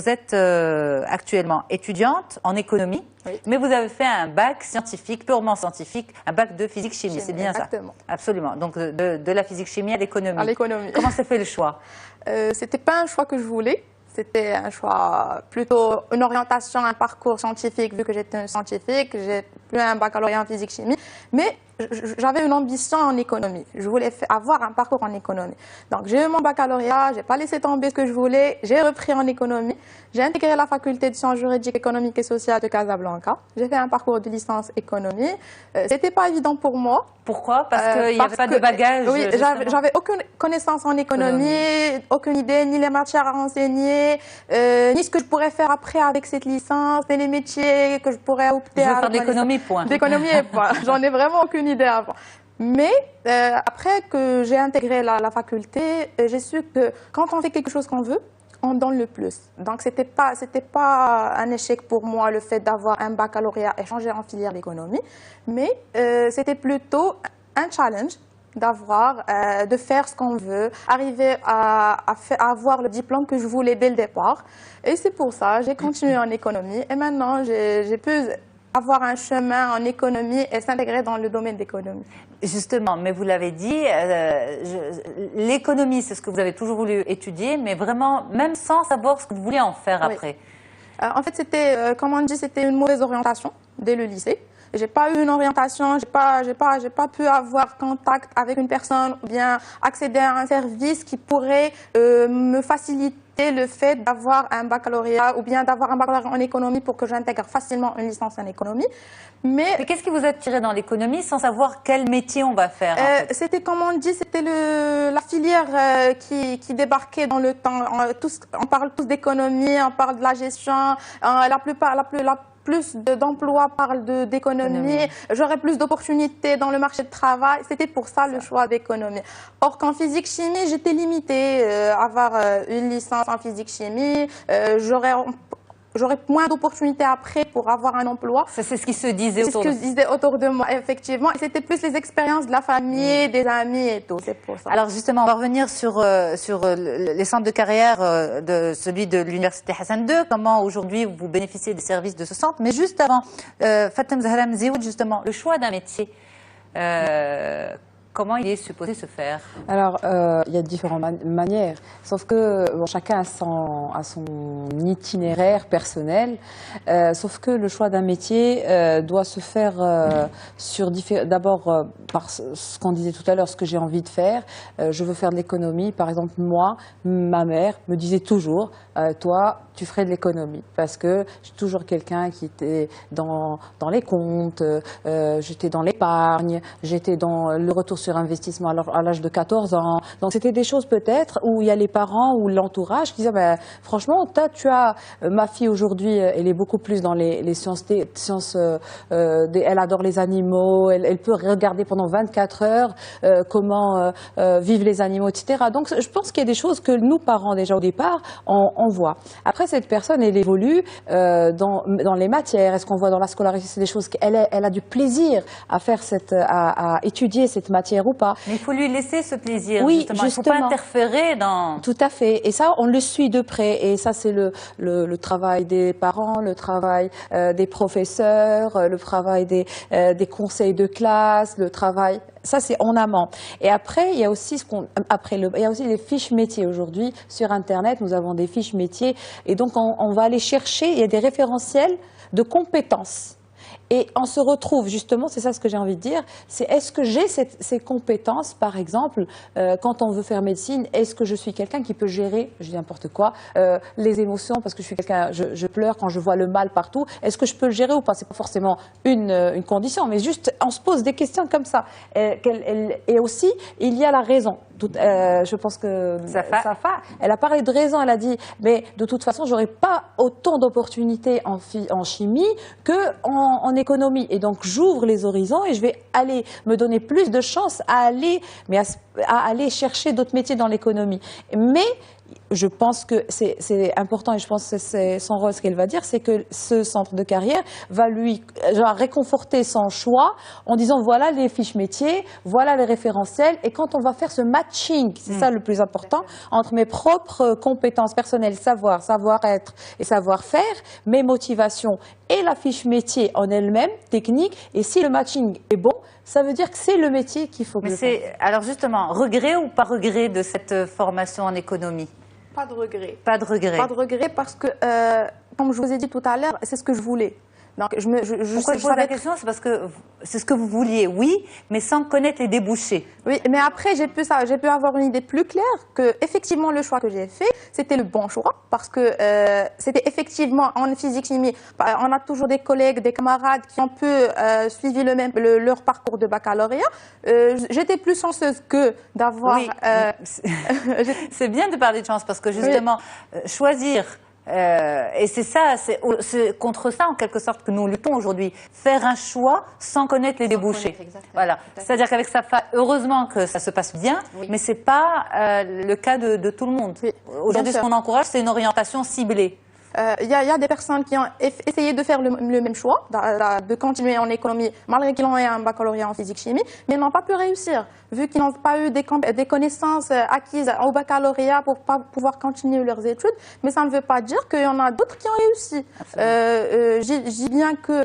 êtes actuellement étudiante en économie, oui, mais vous avez fait un bac scientifique, purement scientifique, un bac de physique-chimie, c'est bien exactement. ça? Absolument. Donc de la physique-chimie à l'économie. À l'économie. Comment s'est fait le choix? C'était pas un choix que je voulais. C'était un choix, plutôt une orientation, un parcours scientifique, vu que j'étais scientifique, j'ai eu un baccalauréat en physique-chimie, mais j'avais une ambition en économie. Je voulais avoir un parcours en économie. Donc j'ai eu mon baccalauréat, j'ai pas laissé tomber ce que je voulais, j'ai repris en économie, j'ai intégré la faculté de sciences juridiques, économiques et sociales de Casablanca. J'ai fait un parcours de licence économie. C'était pas évident pour moi. Pourquoi? Parce qu'il n'y avait pas de bagage. Oui, j'avais aucune connaissance en économie, aucune idée, ni les matières à renseigner, ni ce que je pourrais faire après avec cette licence, ni les métiers que je pourrais opter à. Je veux faire de l'économie, point. D'économie, point. J'en ai vraiment aucune idée avant. Mais après que j'ai intégré la faculté, j'ai su que quand on fait quelque chose qu'on veut, on donne le plus. Donc c'était pas un échec pour moi le fait d'avoir un baccalauréat et changer en filière d'économie, mais c'était plutôt un challenge de faire ce qu'on veut, arriver à avoir le diplôme que je voulais dès le départ. Et c'est pour ça j'ai continué en économie et maintenant j'ai pu avoir un chemin en économie et s'intégrer dans le domaine d'économie. Justement, mais vous l'avez dit, l'économie, c'est ce que vous avez toujours voulu étudier, mais vraiment, même sans savoir ce que vous vouliez en faire après. En fait, c'était, comme on dit, c'était une mauvaise orientation dès le lycée. J'ai pas eu une orientation, j'ai pas pu avoir contact avec une personne ou bien accéder à un service qui pourrait me faciliter le fait d'avoir un baccalauréat ou bien d'avoir un baccalauréat en économie pour que j'intègre facilement une licence en économie. Mais qu'est-ce qui vous a attiré dans l'économie sans savoir quel métier on va faire? C'était, comme on dit, c'était la filière qui débarquait dans le temps. On parle tous d'économie, on parle de la gestion, plus d'emplois parlent d'économie, j'aurais plus d'opportunités dans le marché de travail. C'était pour ça le choix d'économie. Or qu'en physique-chimie, j'étais limitée à avoir une licence en physique-chimie. j'aurais moins d'opportunités après pour avoir un emploi. C'est ce qui se disait C'est ce que je disais autour de moi, effectivement. Et c'était plus les expériences de la famille, des amis et tout. C'est pour ça. Alors justement, on va revenir sur les centres de carrière de celui de l'Université Hassan II. Comment aujourd'hui vous bénéficiez des services de ce centre. Mais juste avant, Fatem Zahra Mzioud, justement, le choix d'un métier, comment il est supposé se faire? Alors, il y a différentes manières, sauf que bon, chacun a son itinéraire personnel, sauf que le choix d'un métier doit se faire d'abord par ce qu'on disait tout à l'heure, ce que j'ai envie de faire. Je veux faire de l'économie. Par exemple, moi, ma mère me disait toujours, toi, tu ferais de l'économie, parce que je suis toujours quelqu'un qui était dans les comptes, j'étais dans l'épargne, j'étais dans le retour sur investissement à l'âge de 14 ans. Donc c'était des choses peut-être où il y a les parents ou l'entourage qui disaient ben, franchement, ma fille aujourd'hui, elle est beaucoup plus dans les sciences, elle adore les animaux, elle peut regarder pendant 24 heures comment vivent les animaux, etc. Donc je pense qu'il y a des choses que nous, parents, déjà au départ, on voit. Après, cette personne, elle évolue dans les matières. Est-ce qu'on voit dans la scolarité, c'est des choses qu'elle a du plaisir à faire à étudier cette matière ou pas. Mais il faut lui laisser ce plaisir, oui, justement. Il ne faut pas interférer dans... Tout à fait. Et ça, on le suit de près. Et ça, c'est le travail des parents, le travail des professeurs, le travail des conseils de classe, le travail... Ça, c'est en amont. Et après, il y a aussi il y a aussi les fiches métiers. Aujourd'hui, sur Internet, nous avons des fiches métiers. Et donc, on va aller chercher, il y a des référentiels de compétences. Et on se retrouve justement, c'est ça ce que j'ai envie de dire, c'est est-ce que j'ai ces compétences, par exemple, quand on veut faire médecine, est-ce que je suis quelqu'un qui peut gérer, je dis n'importe quoi, les émotions, parce que je suis quelqu'un, je pleure quand je vois le mal partout, est-ce que je peux le gérer ou pas? C'est pas forcément une condition, mais juste on se pose des questions comme ça. Et aussi, il y a la raison. Je pense que Safa, elle a parlé de raison, elle a dit, mais de toute façon, j'aurais pas autant d'opportunités en chimie qu'en économie. Et donc, j'ouvre les horizons et je vais aller me donner plus de chances à aller chercher d'autres métiers dans l'économie. Mais je pense que c'est important et je pense que c'est son rôle, ce qu'elle va dire, c'est que ce centre de carrière va lui réconforter son choix en disant voilà les fiches métiers, voilà les référentiels et quand on va faire ce matching, c'est ça le plus important, entre mes propres compétences personnelles, savoir-être et savoir-faire, mes motivations et la fiche métier en elle-même, technique, et si le matching est bon, ça veut dire que c'est le métier qu'il faut que je fasse. Alors justement, regret ou pas regret de cette formation en économie? Pas de regret. Pas de regret. Pas de regret parce que, comme je vous ai dit tout à l'heure, c'est ce que je voulais. Donc, Pourquoi je pose la question? C'est parce que c'est ce que vous vouliez, oui, mais sans connaître les débouchés. Oui, mais après, j'ai pu avoir une idée plus claire que, effectivement, le choix que j'ai fait, c'était le bon choix parce que c'était effectivement en physique-chimie. On a toujours des collègues, des camarades qui ont peu suivi leur parcours de baccalauréat. J'étais plus chanceuse que d'avoir... Oui, c'est bien de parler de chance parce que, justement, choisir... et c'est ça, c'est contre ça en quelque sorte que nous luttons aujourd'hui. Faire un choix sans connaître les débouchés. Voilà. C'est-à-dire qu'avec Safa, heureusement que ça se passe bien, mais c'est pas le cas de tout le monde. Oui. Aujourd'hui, ce qu'on encourage, c'est une orientation ciblée. Il y a des personnes qui ont essayé de faire le même choix, de continuer en économie, malgré qu'ils ont eu un baccalauréat en physique-chimie, mais ils n'ont pas pu réussir, vu qu'ils n'ont pas eu des connaissances acquises au baccalauréat pour pouvoir continuer leurs études. Mais ça ne veut pas dire qu'il y en a d'autres qui ont réussi. Je dis bien que,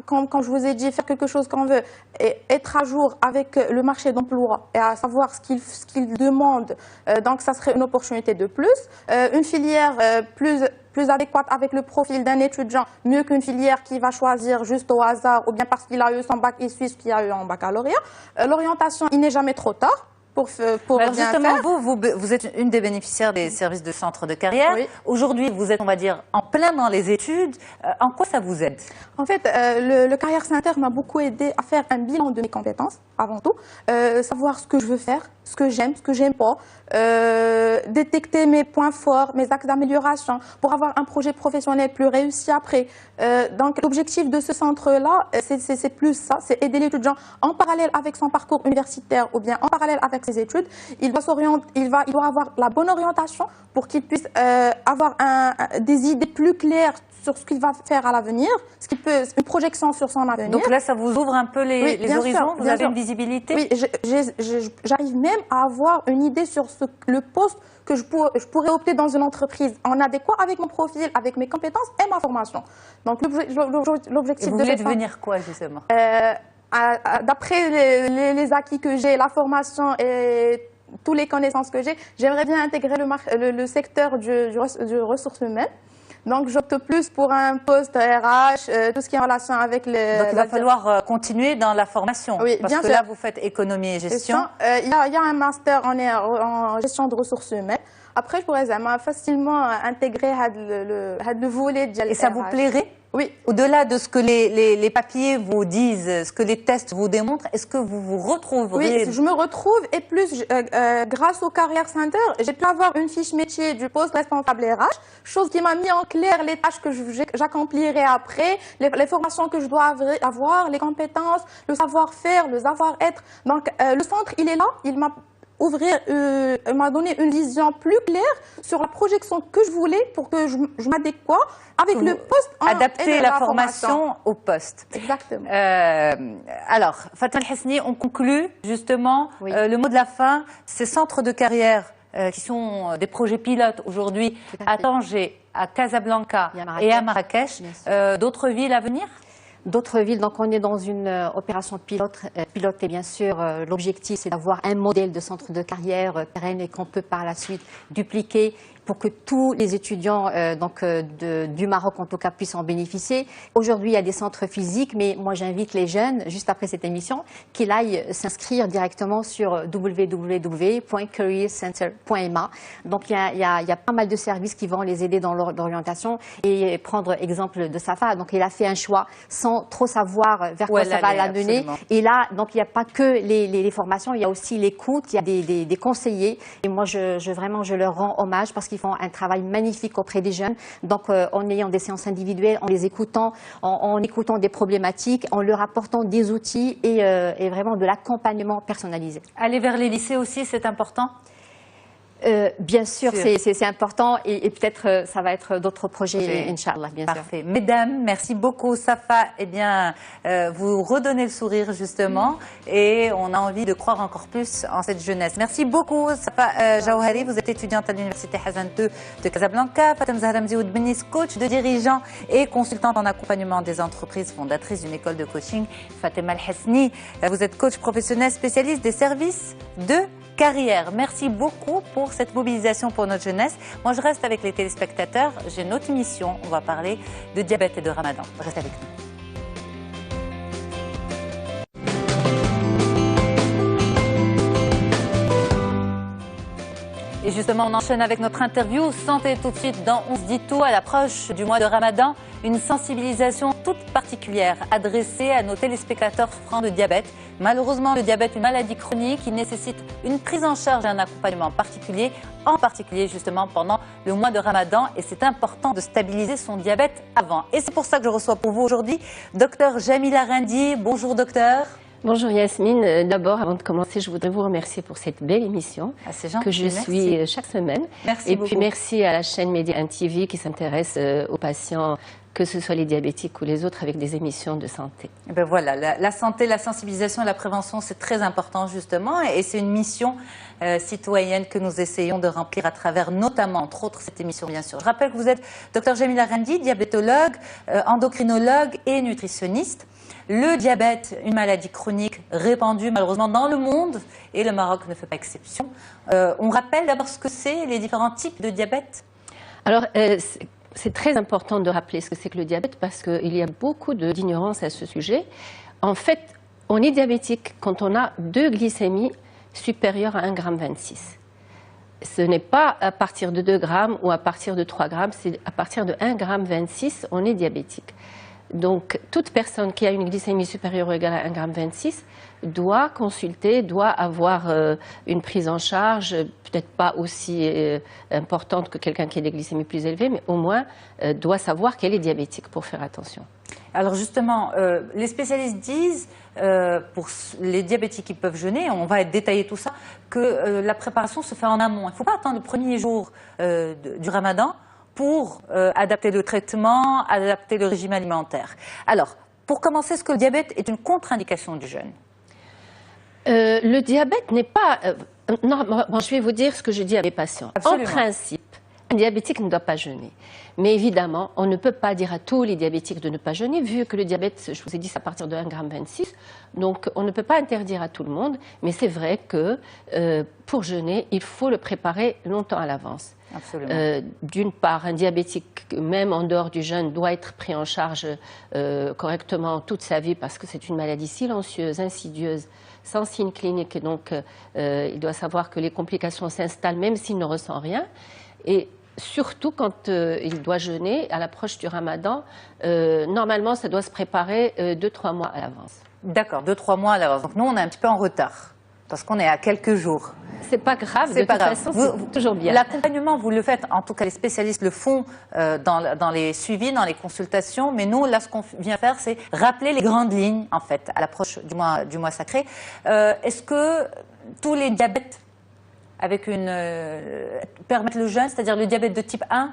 quand je vous ai dit faire quelque chose qu'on veut, et être à jour avec le marché d'emploi et à savoir ce qu'il demande, donc ça serait une opportunité de plus. Une filière plus adéquate avec le profil d'un étudiant, mieux qu'une filière qui va choisir juste au hasard ou bien parce qu'il a eu son bac et suit ce qu'il a eu en baccalauréat. L'orientation, il n'est jamais trop tard. Alors justement, vous êtes une des bénéficiaires des services de centre de carrière. Oui. Aujourd'hui, vous êtes, on va dire, en plein dans les études. En quoi ça vous aide? En fait, le Carrière Center m'a beaucoup aidé à faire un bilan de mes compétences, avant tout. Savoir ce que je veux faire, ce que j'aime pas, détecter mes points forts, mes axes d'amélioration pour avoir un projet professionnel plus réussi après. Donc l'objectif de ce centre-là, c'est plus ça, c'est aider l'étudiant en parallèle avec son parcours universitaire ou bien en parallèle avec ses études. Il doit avoir la bonne orientation pour qu'il puisse avoir des idées plus claires sur ce qu'il va faire à l'avenir, une projection sur son avenir. Donc là, ça vous ouvre un peu les horizons, vous avez une visibilité? Oui, j'arrive même à avoir une idée sur le poste que je pourrais opter dans une entreprise en adéquat avec mon profil, avec mes compétences et ma formation. Donc l'objectif de... Vous voulez devenir quoi, justement? D'après les acquis que j'ai, la formation et toutes les connaissances que j'ai, j'aimerais bien intégrer le secteur du ressources humaines. Donc, j'opte plus pour un poste RH, tout ce qui est en relation avec les... Donc, il va falloir continuer dans la formation. Oui, parce que là, vous faites économie et gestion. Il y a un master en gestion de ressources humaines. Après, je pourrais facilement intégrer le volet de Et ça vous plairait? Oui. Au-delà de ce que les papiers vous disent, ce que les tests vous démontrent, est-ce que vous vous retrouverez? Oui, je me retrouve et plus, grâce au Career Center, j'ai pu avoir une fiche métier du poste responsable RH, chose qui m'a mis en clair les tâches que j'accomplirai après, les formations que je dois avoir, les compétences, le savoir-faire, le savoir-être. Donc, le centre, il est là, il m'a donné une vision plus claire sur la projection que je voulais pour que je m'adéquate avec le poste. Adapter la formation au poste. Exactement. Alors, Fatma El-Hesni, on conclut justement le mot de la fin. Ces centres de carrière qui sont des projets pilotes aujourd'hui à Tanger, à Casablanca et à Marrakech, d'autres villes à venir? D'autres villes, donc on est dans une opération pilote et bien sûr l'objectif c'est d'avoir un modèle de centre de carrière pérenne et qu'on peut par la suite dupliquer pour que tous les étudiants du Maroc en tout cas puissent en bénéficier. Aujourd'hui il y a des centres physiques, mais moi j'invite les jeunes juste après cette émission qu'ils aillent s'inscrire directement sur www.careercenter.ma. Donc il y a pas mal de services qui vont les aider dans leur orientation et prendre exemple de Safa. Donc il a fait un choix sans trop savoir vers quoi ça va l'amener. Et là, donc il n'y a pas que les formations, il y a aussi l'écoute, il y a des conseillers. Et moi, je leur rends hommage parce qu'ils font un travail magnifique auprès des jeunes. Donc en ayant des séances individuelles, en les écoutant, en écoutant des problématiques, en leur apportant des outils et vraiment de l'accompagnement personnalisé. Aller vers les lycées aussi, c'est important? Bien sûr, c'est important et peut-être ça va être d'autres projets, Inch'Allah, bien sûr. Parfait. Mesdames, merci beaucoup. Safa, eh bien, vous redonnez le sourire justement et on a envie de croire encore plus en cette jeunesse. Merci beaucoup, Safa Jawhari. Vous êtes étudiante à l'Université Hassan II de Casablanca. Fatem Zahra Mzioud Benis, coach de dirigeants et consultante en accompagnement des entreprises, fondatrice d'une école de coaching. Fatma El-Hesni, vous êtes coach professionnel spécialiste des services de carrière. Merci beaucoup pour cette mobilisation pour notre jeunesse. Moi, je reste avec les téléspectateurs. J'ai une autre émission. On va parler de diabète et de Ramadan. Restez avec nous. Et justement, on enchaîne avec notre interview. Santé tout de suite dans On se dit tout à l'approche du mois de Ramadan. Une sensibilisation toute particulière adressée à nos téléspectateurs souffrant de diabète. Malheureusement, le diabète est une maladie chronique qui nécessite une prise en charge et un accompagnement particulier, en particulier justement pendant le mois de Ramadan. Et c'est important de stabiliser son diabète avant. Et c'est pour ça que je reçois pour vous aujourd'hui Dr Jamila Rendi. Bonjour docteur. Bonjour Yasmine. D'abord, avant de commencer, je voudrais vous remercier pour cette belle émission que je suis chaque semaine. Merci beaucoup. Puis merci à la chaîne Média 1 TV qui s'intéresse aux patients, que ce soit les diabétiques ou les autres, avec des émissions de santé. Et ben voilà, la santé, la sensibilisation et la prévention, c'est très important justement. Et c'est une mission citoyenne que nous essayons de remplir à travers notamment, entre autres, cette émission bien sûr. Je rappelle que vous êtes Dr Jamila Rendi, diabétologue, endocrinologue et nutritionniste. Le diabète, une maladie chronique répandue malheureusement dans le monde et le Maroc ne fait pas exception. On rappelle d'abord ce que c'est, les différents types de diabète. Alors, c'est très important de rappeler ce que c'est que le diabète parce qu'il y a beaucoup d'ignorance à ce sujet. En fait, on est diabétique quand on a 2 glycémies supérieures à 1,26 g. Ce n'est pas à partir de 2 grammes ou à partir de 3 grammes, c'est à partir de 1,26 g, on est diabétique. Donc, toute personne qui a une glycémie supérieure ou égale à 1,26 g doit consulter, doit avoir une prise en charge, peut-être pas aussi importante que quelqu'un qui a des glycémies plus élevées, mais au moins doit savoir qu'elle est diabétique pour faire attention. Alors justement, les spécialistes disent, pour les diabétiques qui peuvent jeûner, on va détailler tout ça, que la préparation se fait en amont. Il ne faut pas attendre le premier jour du ramadan pour adapter le traitement, adapter le régime alimentaire. Alors, pour commencer, est-ce que le diabète est une contre-indication du jeûne? Le diabète n'est pas... non, bon, je vais vous dire ce que je dis à mes patients. Absolument. En principe, un diabétique ne doit pas jeûner. Mais évidemment, on ne peut pas dire à tous les diabétiques de ne pas jeûner, vu que le diabète, je vous ai dit, c'est à partir de 1,26 g. Donc, on ne peut pas interdire à tout le monde. Mais c'est vrai que pour jeûner, il faut le préparer longtemps à l'avance. D'une part, un diabétique, même en dehors du jeûne, doit être pris en charge correctement toute sa vie parce que c'est une maladie silencieuse, insidieuse, sans signe clinique. Et donc, il doit savoir que les complications s'installent même s'il ne ressent rien. Et surtout quand il doit jeûner à l'approche du ramadan, normalement, ça doit se préparer 2-3 mois à l'avance. D'accord, 2-3 mois à l'avance. Donc nous, on est un petit peu en retard parce qu'on est à quelques jours. C'est pas grave, de toute façon, c'est toujours bien. L'accompagnement, vous le faites, en tout cas les spécialistes le font dans les suivis, dans les consultations, mais nous, là, ce qu'on vient faire, c'est rappeler les grandes lignes, en fait, à l'approche du mois sacré. Est-ce que tous les diabètes permettent le jeûne, c'est-à-dire le diabète de type 1,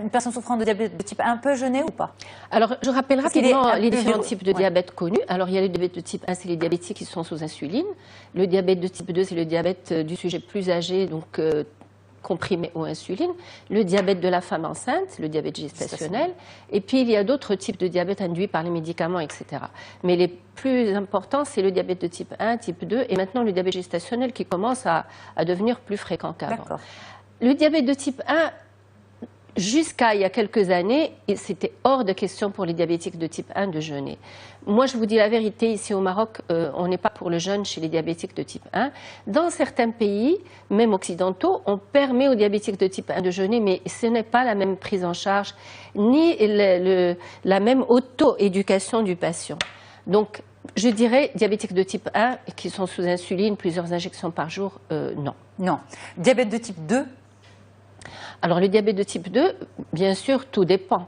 une personne souffrant de diabète de type 1 peut jeûner ou pas? Alors, je rappelle rapidement les différents types de diabète connus. Alors, il y a le diabète de type 1, c'est les diabétiques qui sont sous insuline. Le diabète de type 2, c'est le diabète du sujet plus âgé, donc comprimé ou insuline. Le diabète de la femme enceinte, le diabète gestationnel. Et puis, il y a d'autres types de diabète induits par les médicaments, etc. Mais les plus importants, c'est le diabète de type 1, type 2, et maintenant le diabète gestationnel qui commence à devenir plus fréquent qu'avant. Le diabète de type 1, jusqu'à il y a quelques années, c'était hors de question pour les diabétiques de type 1 de jeûner. Moi, je vous dis la vérité, ici au Maroc, on n'est pas pour le jeûne chez les diabétiques de type 1. Dans certains pays, même occidentaux, on permet aux diabétiques de type 1 de jeûner, mais ce n'est pas la même prise en charge, ni la même auto-éducation du patient. Donc, je dirais, diabétiques de type 1 qui sont sous insuline, plusieurs injections par jour, non. Non. Diabète de type 2? Alors, le diabète de type 2, bien sûr, tout dépend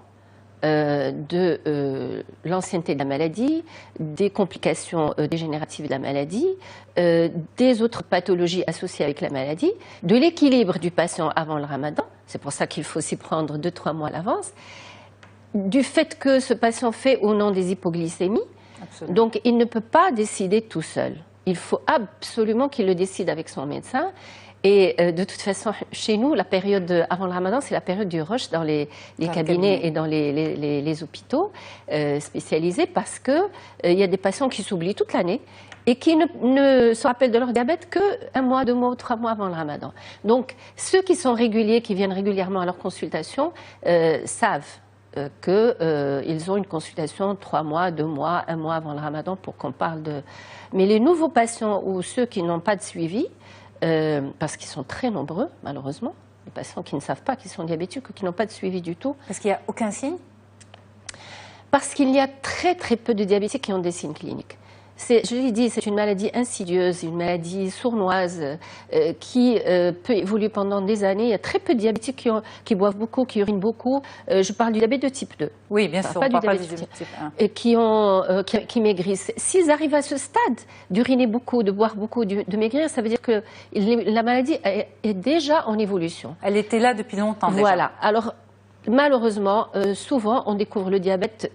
de l'ancienneté de la maladie, des complications dégénératives de la maladie, des autres pathologies associées avec la maladie, de l'équilibre du patient avant le ramadan, c'est pour ça qu'il faut s'y prendre 2-3 mois à l'avance, du fait que ce patient fait ou non des hypoglycémies. Absolument. Donc il ne peut pas décider tout seul. Il faut absolument qu'il le décide avec son médecin. Et de toute façon, chez nous, la période avant le ramadan, c'est la période du rush dans les cabinets et dans les hôpitaux spécialisés parce qu'il y a des patients qui s'oublient toute l'année et qui ne se rappellent de leur diabète que 1 mois, 2 mois, 3 mois avant le ramadan. Donc, ceux qui sont réguliers, qui viennent régulièrement à leur consultation, savent qu'ils ont une consultation 3 mois, 2 mois, 1 mois avant le ramadan pour qu'on parle de... Mais les nouveaux patients ou ceux qui n'ont pas de suivi, parce qu'ils sont très nombreux, malheureusement, les patients qui ne savent pas qu'ils sont diabétiques ou qui n'ont pas de suivi du tout. Parce qu'il n'y a aucun signe? Parce qu'il y a très très peu de diabétiques qui ont des signes cliniques. Je l'ai dit, c'est une maladie insidieuse, une maladie sournoise qui peut évoluer pendant des années. Il y a très peu de diabétiques qui boivent beaucoup, qui urinent beaucoup. Je parle du diabète de type 2. Oui, bien sûr, pas du diabète de type 1. Et qui maigrissent. S'ils arrivent à ce stade d'uriner beaucoup, de boire beaucoup, de maigrir, ça veut dire que la maladie est déjà en évolution. Elle était là depuis longtemps déjà. Voilà. Alors, malheureusement, souvent, on découvre le diabète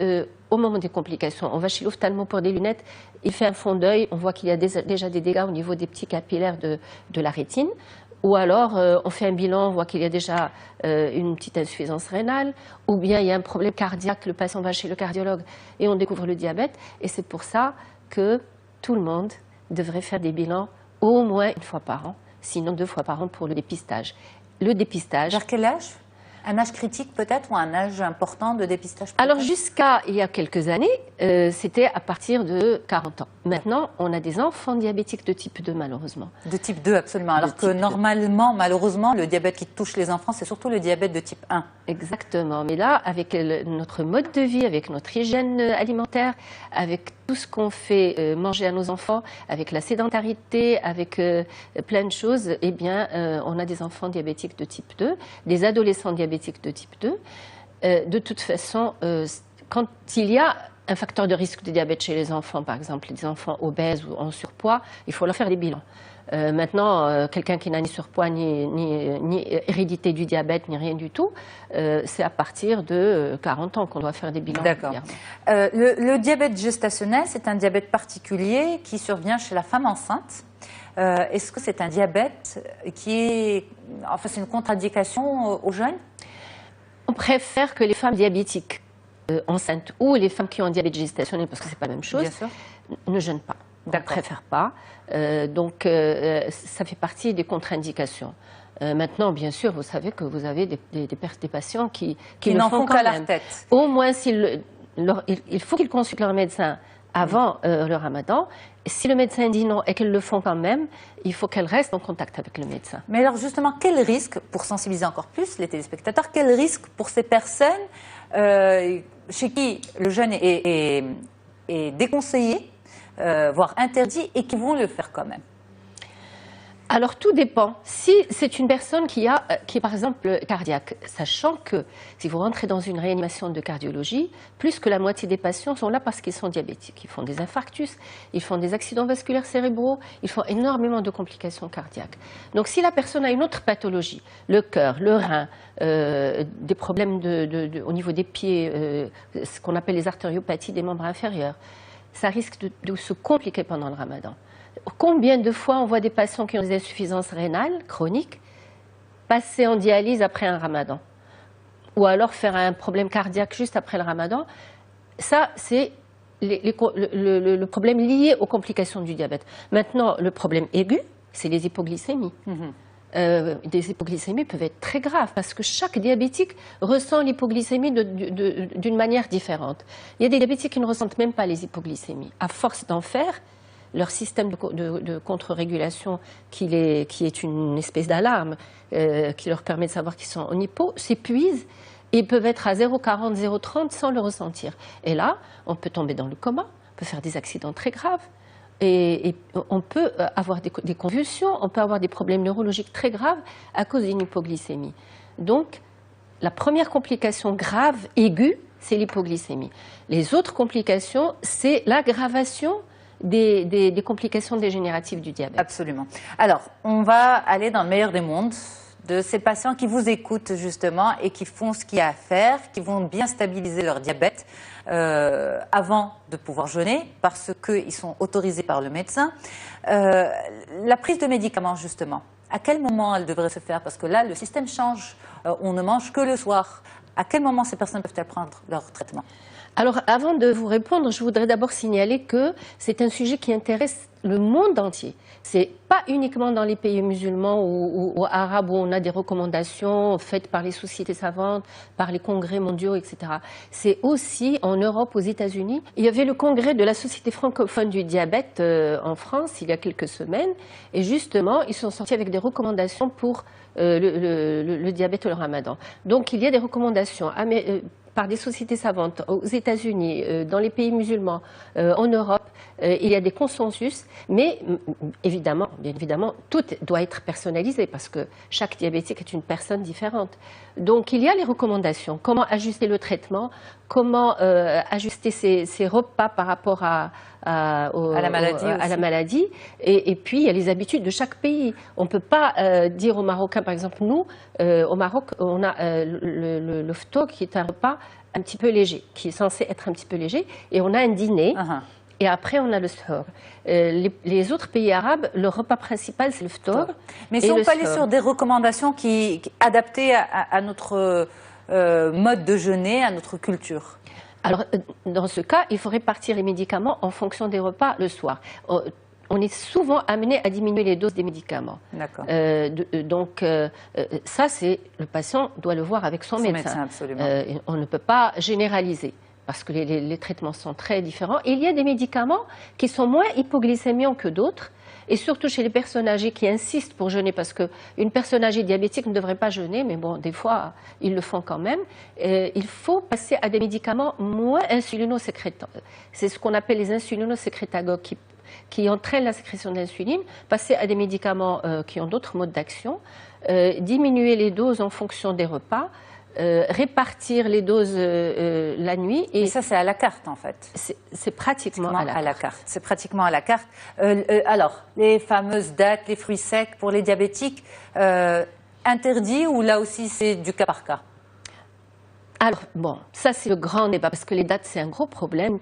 au moment des complications. On va chez l'ophtalmo pour des lunettes, il fait un fond d'œil, on voit qu'il y a déjà des dégâts au niveau des petits capillaires de la rétine. Ou alors, on fait un bilan, on voit qu'il y a déjà une petite insuffisance rénale, ou bien il y a un problème cardiaque, le patient va chez le cardiologue et on découvre le diabète. Et c'est pour ça que tout le monde devrait faire des bilans au moins 1 fois par an, sinon 2 fois par an pour le dépistage. Le dépistage... Vers quel âge? Un âge critique peut-être ou un âge important de dépistage? Alors jusqu'à il y a quelques années, c'était à partir de 40 ans. Maintenant, on a des enfants diabétiques de type 2 malheureusement. De type 2 absolument, alors que normalement, malheureusement, le diabète qui touche les enfants, c'est surtout le diabète de type 1. Exactement, mais là, avec notre mode de vie, avec notre hygiène alimentaire, avec tout ce qu'on fait manger à nos enfants, avec la sédentarité, avec plein de choses, eh bien, on a des enfants diabétiques de type 2, des adolescents diabétiques de type 2. De toute façon, quand il y a un facteur de risque de diabète chez les enfants, par exemple des enfants obèses ou en surpoids, il faut leur faire des bilans. Maintenant, quelqu'un qui n'a ni surpoids, ni hérédité du diabète, ni rien du tout, c'est à partir de 40 ans qu'on doit faire des bilans. D'accord. Le diabète gestationnel, c'est un diabète particulier qui survient chez la femme enceinte. Est-ce que c'est un diabète qui est... Enfin, c'est une contre-indication aux jeunes? On préfère que les femmes diabétiques enceintes ou les femmes qui ont un diabète gestationnel, parce que c'est pas la même chose, ne jeûnent pas. On ne préfère pas. Ça fait partie des contre-indications. Maintenant, bien sûr, vous savez que vous avez des patients qui n'en font qu'à leur tête. Au moins, il faut qu'ils consultent leur médecin avant le ramadan. Si le médecin dit non et qu'elles le font quand même, il faut qu'elles restent en contact avec le médecin. Mais alors justement, quel risque, pour sensibiliser encore plus les téléspectateurs, quel risque pour ces personnes chez qui le jeûne est déconseillé, voire interdit, et qui vont le faire quand même? Alors tout dépend. Si c'est une personne qui est par exemple cardiaque, sachant que si vous rentrez dans une réanimation de cardiologie, plus que la moitié des patients sont là parce qu'ils sont diabétiques. Ils font des infarctus, ils font des accidents vasculaires cérébraux, ils font énormément de complications cardiaques. Donc si la personne a une autre pathologie, le cœur, le rein, des problèmes au niveau des pieds, ce qu'on appelle les artériopathies des membres inférieurs, ça risque de se compliquer pendant le ramadan. Combien de fois on voit des patients qui ont des insuffisances rénales chroniques passer en dialyse après un ramadan, ou alors faire un problème cardiaque juste après le ramadan? Ça, c'est le problème lié aux complications du diabète. Maintenant, le problème aigu, c'est les hypoglycémies. Des hypoglycémies peuvent être très graves parce que chaque diabétique ressent l'hypoglycémie d'une manière différente. Il y a des diabétiques qui ne ressentent même pas les hypoglycémies. À force d'en faire, leur système de contre-régulation, qui est une espèce d'alarme, qui leur permet de savoir qu'ils sont en hypo, s'épuise et peuvent être à 0,40, 0,30 sans le ressentir. Et là, on peut tomber dans le coma, on peut faire des accidents très graves, et on peut avoir des convulsions, on peut avoir des problèmes neurologiques très graves à cause d'une hypoglycémie. Donc, la première complication grave, aiguë, c'est l'hypoglycémie. Les autres complications, c'est l'aggravation des complications dégénératives du diabète. Absolument. Alors, on va aller dans le meilleur des mondes, de ces patients qui vous écoutent justement et qui font ce qu'il y a à faire, qui vont bien stabiliser leur diabète avant de pouvoir jeûner parce qu'ils sont autorisés par le médecin. La prise de médicaments justement, à quel moment elle devrait se faire? Parce que là, le système change, on ne mange que le soir. À quel moment ces personnes peuvent-elles prendre leur traitement? Alors, avant de vous répondre, je voudrais d'abord signaler que c'est un sujet qui intéresse le monde entier. C'est pas uniquement dans les pays musulmans ou arabes où on a des recommandations faites par les sociétés savantes, par les congrès mondiaux, etc. C'est aussi en Europe, aux États-Unis. Il y avait le congrès de la Société francophone du diabète en France il y a quelques semaines, et justement, ils sont sortis avec des recommandations pour le diabète et le ramadan. Donc, il y a des recommandations par des sociétés savantes aux États-Unis, dans les pays musulmans, en Europe. Il y a des consensus, mais évidemment, bien évidemment, tout doit être personnalisé parce que chaque diabétique est une personne différente. Donc, il y a les recommandations. Comment ajuster le traitement, comment ajuster ses repas par rapport à la maladie. Et puis, il y a les habitudes de chaque pays. On ne peut pas dire aux Marocains, par exemple, nous, au Maroc, on a le ftour qui est un repas un petit peu léger, qui est censé être un petit peu léger, et on a un dîner. Et après, on a le sahur. Les autres pays arabes, le repas principal, c'est le ftour. Mais si on peut aller sur des recommandations adaptées à notre mode de jeûner, à notre culture. Alors, dans ce cas, il faut répartir les médicaments en fonction des repas le soir. on est souvent amené à diminuer les doses des médicaments. D'accord. Donc, ça, le patient doit le voir avec son médecin. Absolument. On ne peut pas généraliser parce que les traitements sont très différents. Et il y a des médicaments qui sont moins hypoglycémiants que d'autres. Et surtout chez les personnes âgées qui insistent pour jeûner, parce qu'une personne âgée diabétique ne devrait pas jeûner, mais bon, des fois, ils le font quand même. Il faut passer à des médicaments moins insulinosécrétants. C'est ce qu'on appelle les insulinosécrétagogues qui entraînent la sécrétion d'insuline. Passer à des médicaments qui ont d'autres modes d'action. Diminuer les doses en fonction des repas. Répartir les doses la nuit. Et ça, c'est à la carte, en fait. C'est pratiquement à la carte. C'est pratiquement à la carte. Alors, les fameuses dattes, les fruits secs pour les diabétiques, interdits ou là aussi c'est du cas par cas? Alors, bon, ça c'est le grand débat, parce que les dattes c'est un gros problème.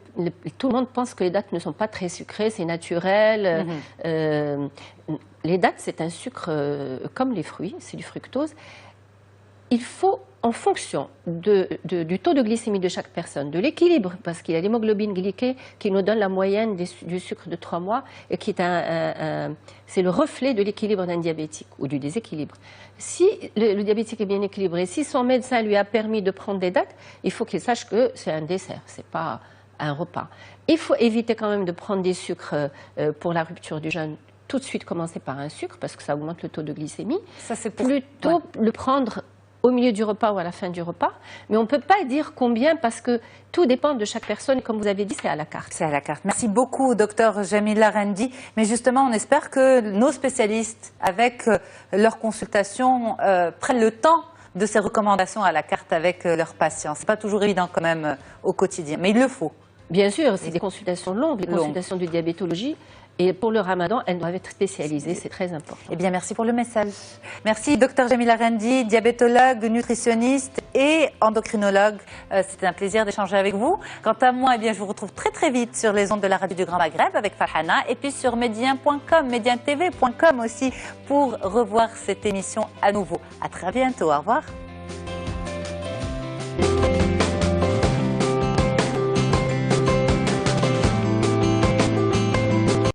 Tout le monde pense que les dattes ne sont pas très sucrées, c'est naturel. Les dattes, c'est un sucre comme les fruits, c'est du fructose. Il faut, en fonction du taux de glycémie de chaque personne, de l'équilibre, parce qu'il y a l'hémoglobine glyquée qui nous donne la moyenne du sucre de 3 mois et qui est c'est le reflet de l'équilibre d'un diabétique ou du déséquilibre. Si le diabétique est bien équilibré, si son médecin lui a permis de prendre des dattes, il faut qu'il sache que c'est un dessert, c'est pas un repas. Il faut éviter quand même de prendre des sucres pour la rupture du jeûne. Tout de suite commencer par un sucre parce que ça augmente le taux de glycémie. Ça, c'est plutôt le prendre au milieu du repas ou à la fin du repas. Mais on ne peut pas dire combien parce que tout dépend de chaque personne. Comme vous avez dit, c'est à la carte. C'est à la carte. Merci beaucoup, docteur Jamila Rendi. Mais justement, on espère que nos spécialistes, avec leurs consultations, prennent le temps de ces recommandations à la carte avec leurs patients. Ce n'est pas toujours évident quand même au quotidien, mais il le faut. Bien sûr, c'est des consultations longues, les consultations de diabétologie. Et pour le ramadan, elles doivent être spécialisées, c'est très important. Eh bien, merci pour le message. Merci, docteur Jamila Rendi, diabétologue, nutritionniste et endocrinologue. C'était un plaisir d'échanger avec vous. Quant à moi, eh bien, je vous retrouve très très vite sur les ondes de la radio du Grand Maghreb avec Farhana et puis sur médien.com, médiantv.com aussi pour revoir cette émission à nouveau. À très bientôt. Au revoir.